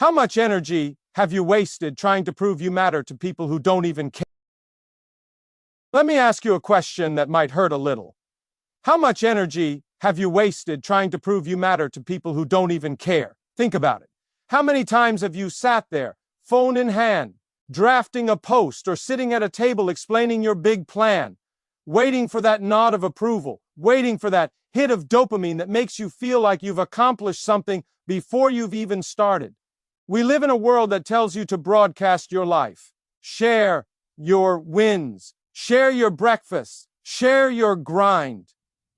How much energy have you wasted trying to prove you matter to people who don't even care? Let me ask you a question that might hurt a little. How much energy have you wasted trying to prove you matter to people who don't even care? Think about it. How many times have you sat there, phone in hand, drafting a post or sitting at a table explaining your big plan, waiting for that nod of approval, waiting for that hit of dopamine that makes you feel like you've accomplished something before you've even started? We live in a world that tells you to broadcast your life, share your wins, share your breakfast, share your grind.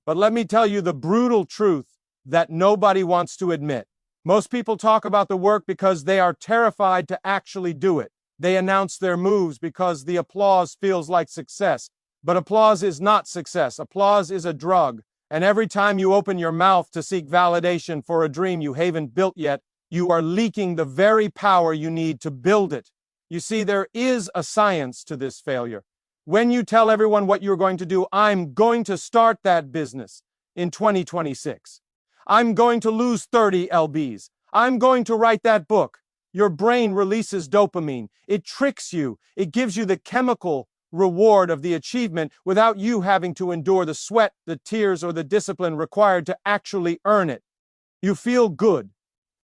But let me tell you the brutal truth that nobody wants to admit. Most people talk about the work because they are terrified to actually do it. They announce their moves because the applause feels like success. But applause is not success. Applause is a drug. And every time you open your mouth to seek validation for a dream you haven't built yet, you are leaking the very power you need to build it. You see, there is a science to this failure. When you tell everyone what you're going to do, I'm going to start that business in 2026. I'm going to lose 30 lbs. I'm going to write that book. Your brain releases dopamine. It tricks you. It gives you the chemical reward of the achievement without you having to endure the sweat, the tears, or the discipline required to actually earn it. You feel good.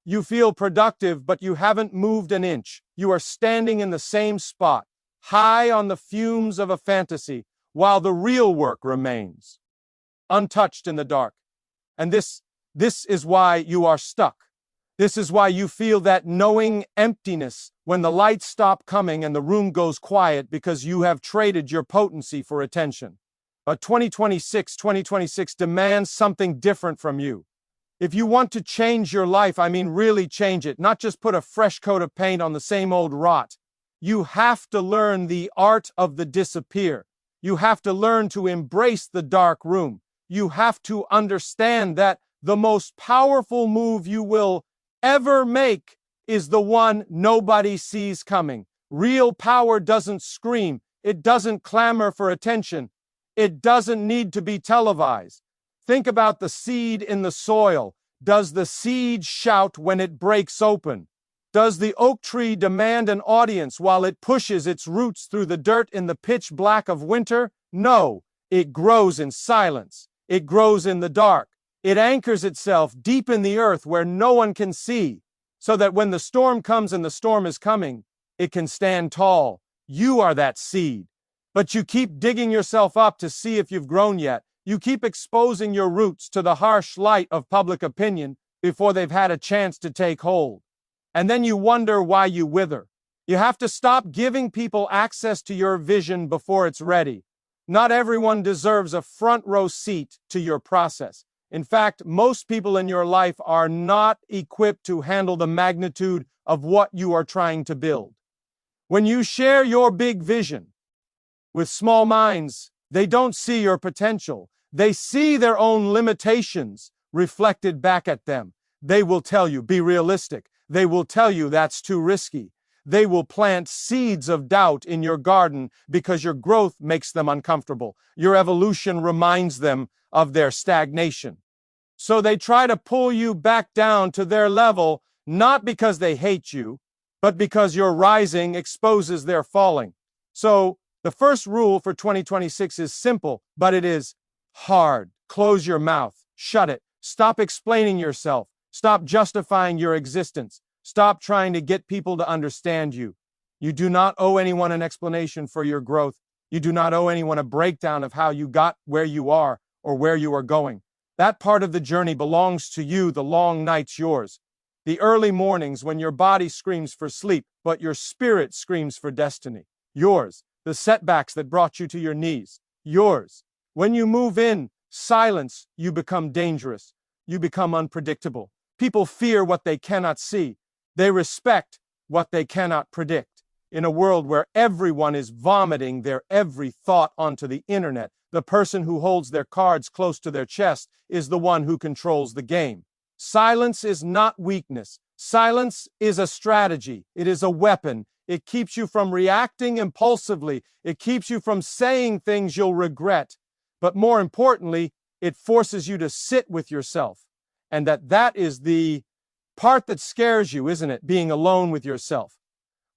You feel productive, but you haven't moved an inch. You are standing in the same spot, high on the fumes of a fantasy, while the real work remains untouched in the dark. And this is why you are stuck. This is why you feel that knowing emptiness when the lights stop coming and the room goes quiet because you have traded your potency for attention. But 2026 demands something different from you. If you want to change your life, I mean really change it, not just put a fresh coat of paint on the same old rot, you have to learn the art of the disappear. You have to learn to embrace the dark room. You have to understand that the most powerful move you will ever make is the one nobody sees coming. Real power doesn't scream. It doesn't clamor for attention. It doesn't need to be televised. Think about the seed in the soil. Does the seed shout when it breaks open? Does the oak tree demand an audience while it pushes its roots through the dirt in the pitch black of winter? No, it grows in silence. It grows in the dark. It anchors itself deep in the earth where no one can see, so that when the storm comes and the storm is coming, it can stand tall. You are that seed. But you keep digging yourself up to see if you've grown yet. You keep exposing your roots to the harsh light of public opinion before they've had a chance to take hold. And then you wonder why you wither. You have to stop giving people access to your vision before it's ready. Not everyone deserves a front row seat to your process. In fact, most people in your life are not equipped to handle the magnitude of what you are trying to build. When you share your big vision with small minds, they don't see your potential. They see their own limitations reflected back at them. They will tell you, be realistic. They will tell you that's too risky. They will plant seeds of doubt in your garden because your growth makes them uncomfortable. Your evolution reminds them of their stagnation. So they try to pull you back down to their level, not because they hate you, but because your rising exposes their falling. So the first rule for 2026 is simple, but it is hard. Close your mouth. Shut it. Stop explaining yourself. Stop justifying your existence. Stop trying to get people to understand you. You do not owe anyone an explanation for your growth. You do not owe anyone a breakdown of how you got where you are or where you are going. That part of the journey belongs to you. The long night's yours. The early mornings when your body screams for sleep, but your spirit screams for destiny. Yours. The setbacks that brought you to your knees. Yours. When you move in silence, you become dangerous. You become unpredictable. People fear what they cannot see. They respect what they cannot predict. In a world where everyone is vomiting their every thought onto the internet, the person who holds their cards close to their chest is the one who controls the game. Silence is not weakness. Silence is a strategy. It is a weapon. It keeps you from reacting impulsively. It keeps you from saying things you'll regret. But more importantly, it forces you to sit with yourself. And that is the part that scares you, isn't it? Being alone with yourself.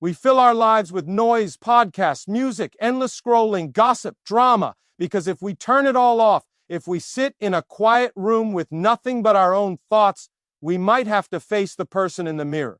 We fill our lives with noise, podcasts, music, endless scrolling, gossip, drama, because if we turn it all off, if we sit in a quiet room with nothing but our own thoughts, we might have to face the person in the mirror.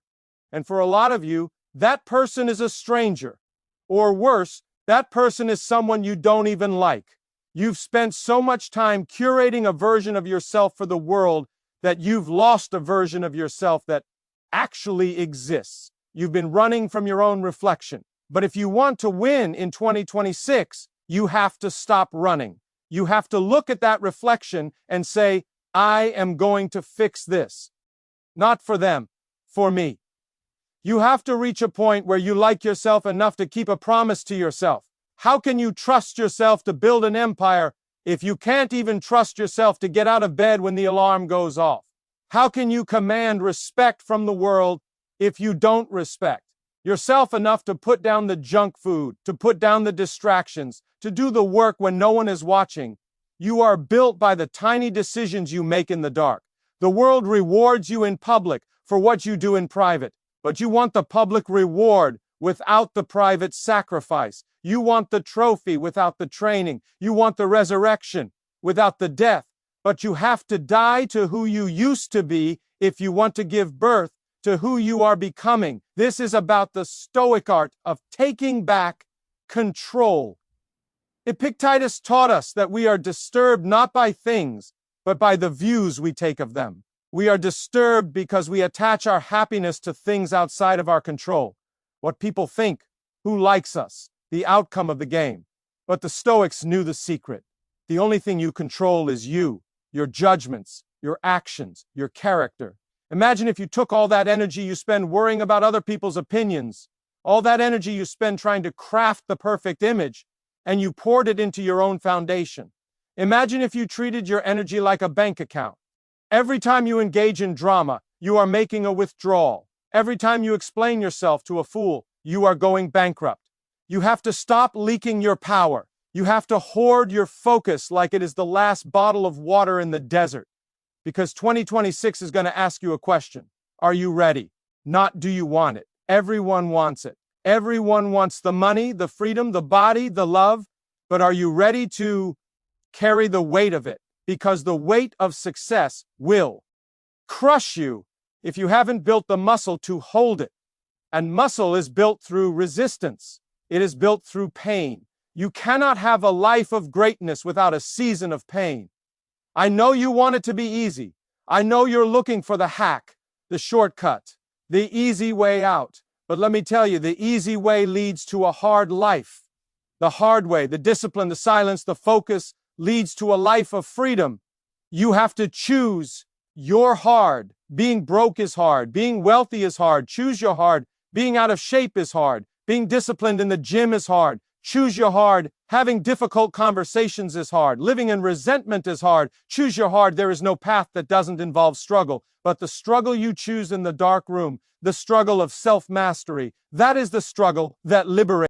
And for a lot of you, that person is a stranger. Or worse, that person is someone you don't even like. You've spent so much time curating a version of yourself for the world that you've lost a version of yourself that actually exists. You've been running from your own reflection. But if you want to win in 2026, you have to stop running. You have to look at that reflection and say, I am going to fix this. Not for them, for me. You have to reach a point where you like yourself enough to keep a promise to yourself. How can you trust yourself to build an empire if you can't even trust yourself to get out of bed when the alarm goes off? How can you command respect from the world if you don't respect yourself enough to put down the junk food, to put down the distractions, to do the work when no one is watching? You are built by the tiny decisions you make in the dark. The world rewards you in public for what you do in private, but you want the public reward without the private sacrifice. You want the trophy without the training. You want the resurrection without the death. But you have to die to who you used to be if you want to give birth to who you are becoming. This is about the Stoic art of taking back control. Epictetus taught us that we are disturbed not by things, but by the views we take of them. We are disturbed because we attach our happiness to things outside of our control. What people think, who likes us, the outcome of the game. But the Stoics knew the secret. The only thing you control is you, your judgments, your actions, your character. Imagine if you took all that energy you spend worrying about other people's opinions, all that energy you spend trying to craft the perfect image, and you poured it into your own foundation. Imagine if you treated your energy like a bank account. Every time you engage in drama, you are making a withdrawal. Every time you explain yourself to a fool, you are going bankrupt. You have to stop leaking your power. You have to hoard your focus like it is the last bottle of water in the desert. Because 2026 is going to ask you a question. Are you ready? Not do you want it. Everyone wants it. Everyone wants the money, the freedom, the body, the love. But are you ready to carry the weight of it? Because the weight of success will crush you if you haven't built the muscle to hold it. And muscle is built through resistance. It is built through pain. You cannot have a life of greatness without a season of pain. I know you want it to be easy. I know you're looking for the hack, the shortcut, the easy way out. But let me tell you, the easy way leads to a hard life. The hard way, the discipline, the silence, the focus leads to a life of freedom. You have to choose your hard. Being broke is hard. Being wealthy is hard. Choose your hard. Being out of shape is hard. Being disciplined in the gym is hard. Choose your hard. Having difficult conversations is hard. Living in resentment is hard. Choose your hard. There is no path that doesn't involve struggle. But the struggle you choose in the dark room, the struggle of self-mastery, that is the struggle that liberates.